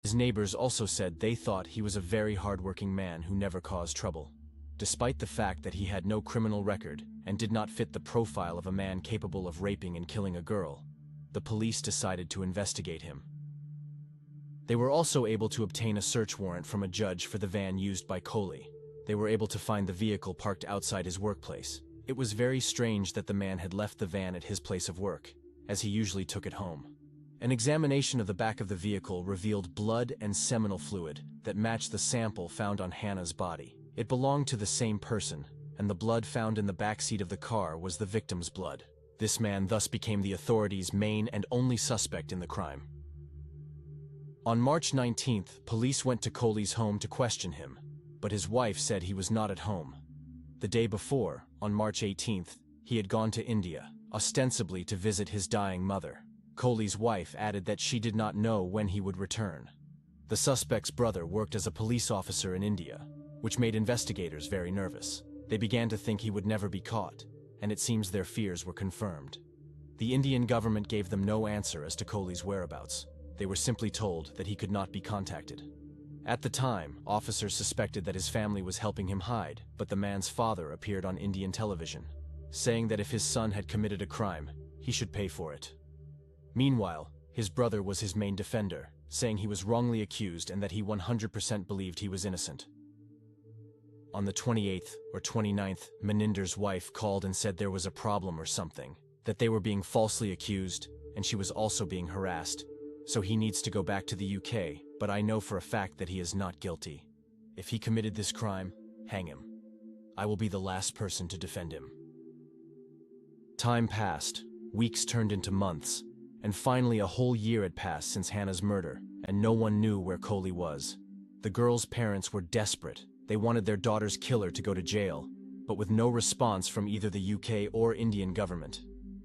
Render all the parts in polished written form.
His neighbors also said they thought he was a very hardworking man who never caused trouble. Despite the fact that he had no criminal record and did not fit the profile of a man capable of raping and killing a girl, the police decided to investigate him. They were also able to obtain a search warrant from a judge for the van used by Coley. They were able to find the vehicle parked outside his workplace. It was very strange that the man had left the van at his place of work, as he usually took it home. An examination of the back of the vehicle revealed blood and seminal fluid that matched the sample found on Hannah's body. It belonged to the same person, and the blood found in the back seat of the car was the victim's blood. This man thus became the authorities' main and only suspect in the crime. On March 19th, police went to Coley's home to question him, but his wife said he was not at home. The day before, on March 18th, he had gone to India, ostensibly to visit his dying mother. Coley's wife added that she did not know when he would return. The suspect's brother worked as a police officer in India, which made investigators very nervous. They began to think he would never be caught, and it seems their fears were confirmed. The Indian government gave them no answer as to Coley's whereabouts. They were simply told that he could not be contacted. At the time, officers suspected that his family was helping him hide, but the man's father appeared on Indian television, saying that if his son had committed a crime, he should pay for it. Meanwhile, his brother was his main defender, saying he was wrongly accused and that he 100% believed he was innocent. On the 28th or 29th, Maninder's wife called and said there was a problem or something, that they were being falsely accused, and she was also being harassed. So he needs to go back to the UK, but I know for a fact that he is not guilty. If he committed this crime, hang him. I will be the last person to defend him. Time passed, weeks turned into months, and finally a whole year had passed since Hannah's murder, and no one knew where Coley was. The girl's parents were desperate. They wanted their daughter's killer to go to jail, but with no response from either the UK or Indian government.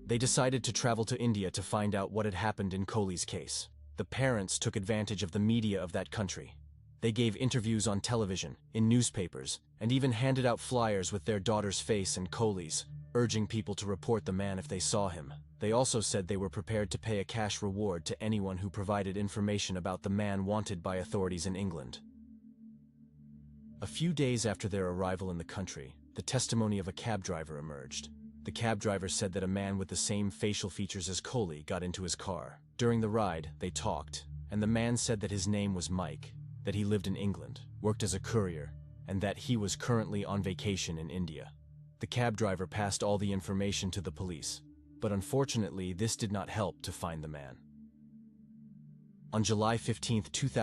They decided to travel to India to find out what had happened in Coley's case. The parents took advantage of the media of that country. They gave interviews on television, in newspapers, and even handed out flyers with their daughter's face and Coley's, urging people to report the man if they saw him. They also said they were prepared to pay a cash reward to anyone who provided information about the man wanted by authorities in England. A few days after their arrival in the country, the testimony of a cab driver emerged. The cab driver said that a man with the same facial features as Coley got into his car. During the ride, they talked, and the man said that his name was Mike, that he lived in England, worked as a courier, and that he was currently on vacation in India. The cab driver passed all the information to the police, but unfortunately this did not help to find the man. On July 15, 2000,